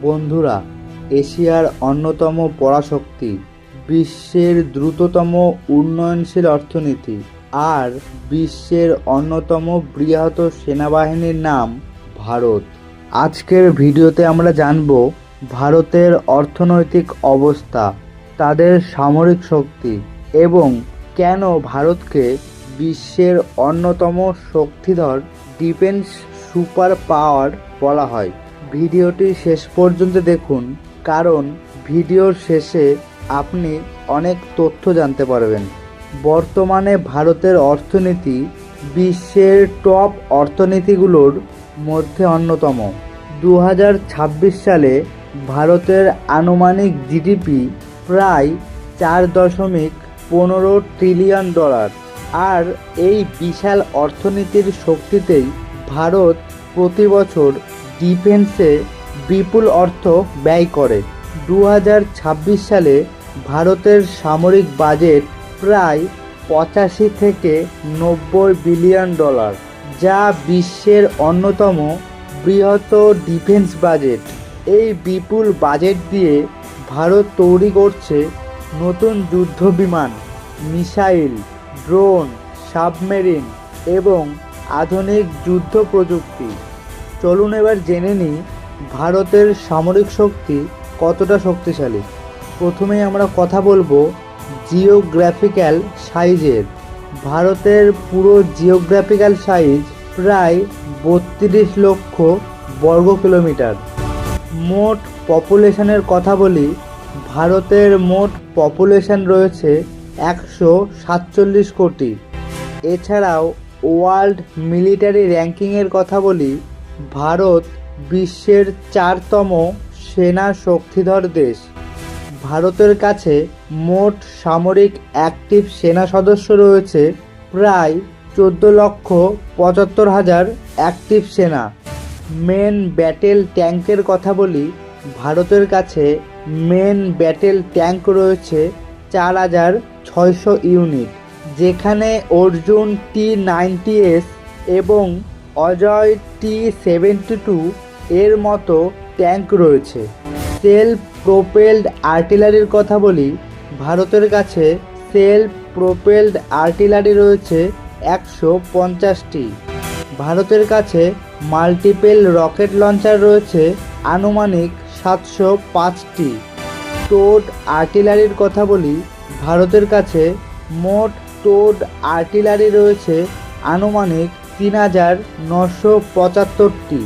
বন্ধুরা, এশিয়ার অন্যতম পরাশক্তি, বিশ্বের দ্রুততম উন্নয়নশীল অর্থনীতি আর বিশ্বের অন্যতম বৃহৎ সেনাবাহিনীর নাম ভারত। আজকের ভিডিওতে আমরা জানব ভারতের অর্থনৈতিক অবস্থা, তাদের সামরিক শক্তি এবং কেন ভারতকে বিশ্বের অন্যতম শক্তিধর ডিফেন্স সুপার পাওয়ার বলা হয়। ভিডিওটি শেষ পর্যন্ত দেখুন, কারণ ভিডিওর শেষে আপনি অনেক তথ্য জানতে পারবেন। বর্তমানে ভারতের অর্থনীতি বিশ্বের টপ অর্থনীতিগুলোর মধ্যে অন্যতম। 2026 সালে ভারতের আনুমানিক জিডিপি প্রায় $4.15 ট্রিলিয়ন। আর এই বিশাল অর্থনীতির শক্তিতেই ভারত প্রতি বছর ডিফেন্সে বিপুল অর্থ ব্যয় করে। 2026 সালে ভারতের সামরিক বাজেট প্রায় 85 থেকে 90 বিলিয়ন ডলার, যা বিশ্বের অন্যতম বৃহৎ ডিফেন্স বাজেট। এই বিপুল বাজেট দিয়ে ভারত তৈরি করছে নতুন যুদ্ধ বিমান, মিসাইল, ড্রোন, সাবমেরিন এবং আধুনিক যুদ্ধ প্রযুক্তি। চলুন এবার জেনে নিই ভারতের সামরিক শক্তি কতটা শক্তিশালী। প্রথমেই আমরা কথা বলবো জিওগ্রাফিক্যাল সাইজের। ভারতের পুরো জিওগ্রাফিক্যাল সাইজ প্রায় 32 লক্ষ বর্গ কিলোমিটার। মোট পপুলেশনের কথা বলি, ভারতের মোট পপুলেশন রয়েছে 147 কোটি। এছাড়াও ওয়ার্ল্ড মিলিটারি র্যাঙ্কিংয়ের কথা বলি, ভারত বিশ্বের 4তম সেনা শক্তিধর দেশ। ভারতের কাছে মোট সামরিক অ্যাক্টিভ সেনা সদস্য রয়েছে প্রায় 14,75,000 অ্যাক্টিভ সেনা। মেন ব্যাটেল ট্যাঙ্কের কথা বলি, ভারতের কাছে মেন ব্যাটেল ট্যাঙ্ক রয়েছে 4,600 ইউনিট, যেখানে অর্জুন T-90S এবং অজয় T-72 এর মতো ট্যাঙ্ক রয়েছে। সেলফ প্রোপেলড আর্টিলারির কথা বলি, ভারতের কাছে সেলফ প্রোপেলড আর্টিলারি রয়েছে 150টি। ভারতের কাছে মাল্টিপল রকেট লঞ্চার রয়েছে আনুমানিক 705টি। টোড আর্টিলারির কথা বলি, ভারতের কাছে মোট টোড আর্টিলারি রয়েছে আনুমানিক 3,975টি।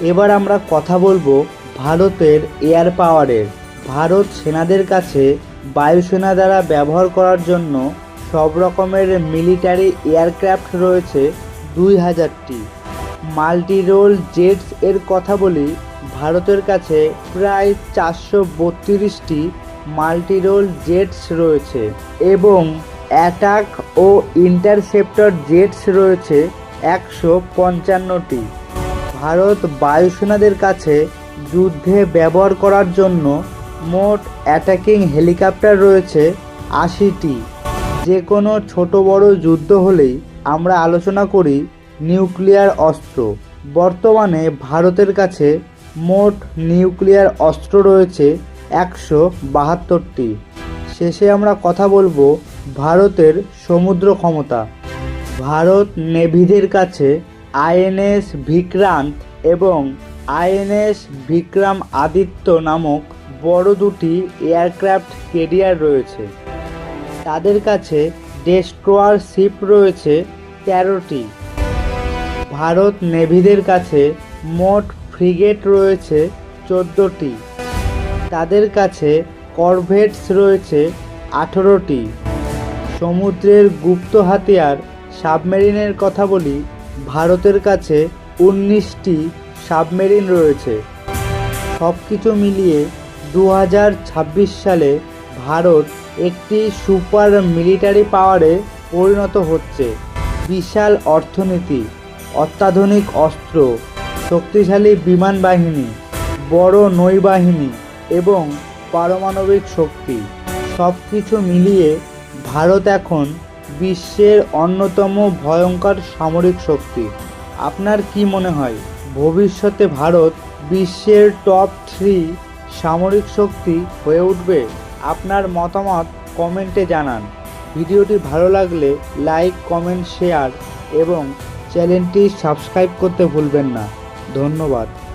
এবার আমরা কথা বলবো ভারতের এয়ার পাওয়ারের। ভারত সেনাদের কাছে বায়ুসেনা দ্বারা ব্যবহার করার জন্য সব রকমের মিলিটারি এয়ারক্রাফট রয়েছে 2000টি। মাল্টি রোল জেটস এর কথা বলি, ভারতের কাছে প্রায় 432টি মাল্টি রোল জেটস রয়েছে এবং অ্যাটাক ও ইন্টারসেপ্টর জেটস রয়েছে 155টি। ভারত বায়ুসেনাদের কাছে যুদ্ধে ব্যবহার করার জন্য মোট অ্যাটাকিং হেলিকপ্টার রয়েছে 80টি। যে কোনো ছোট বড় যুদ্ধ হলেই আমরা আলোচনা করি নিউক্লিয়ার অস্ত্র। বর্তমানে ভারতের কাছে মোট নিউক্লিয়ার অস্ত্র রয়েছে 172টি। শেষে আমরা কথা বলবো ভারতের সমুদ্র ক্ষমতা। ভারত নেভিদের কাছে আইএনএস বিক্রান্ত এবং আইএনএস বিক্রম আদিত্য নামক বড় দুটি এয়ারক্রাফট ক্যারিয়ার রয়েছে। তাদের কাছে ডেস্ট্রয়ার শিপ রয়েছে 13টি। ভারত নেভিদের কাছে মোট ফ্রিগেট রয়েছে 14টি। তাদের কাছে করভেটস রয়েছে 18টি। সমুদ্রের গুপ্ত হাতিয়ার সাবমেরিনের কথা বলি, ভারতের কাছে 19টি সাবমেরিন রয়েছে। সব কিছু মিলিয়ে 2026 সালে ভারত একটি সুপার মিলিটারি পাওয়ারে পরিণত হচ্ছে। বিশাল অর্থনীতি, অত্যাধুনিক অস্ত্র, শক্তিশালী বিমান বাহিনী, বড় নৌবাহিনী এবং পারমাণবিক শক্তি, সব কিছু মিলিয়ে ভারত এখন বিশ্বের অন্যতম ভয়ঙ্কর সামরিক শক্তি। আপনার কি মনে হয় ভবিষ্যতে ভারত বিশ্বের টপ 3 সামরিক শক্তি হয়ে উঠবে? আপনার মতামত কমেন্টে জানান। ভিডিওটি ভালো লাগলে লাইক, কমেন্ট, শেয়ার এবং চ্যানেলটি সাবস্ক্রাইব করতে ভুলবেন না। ধন্যবাদ।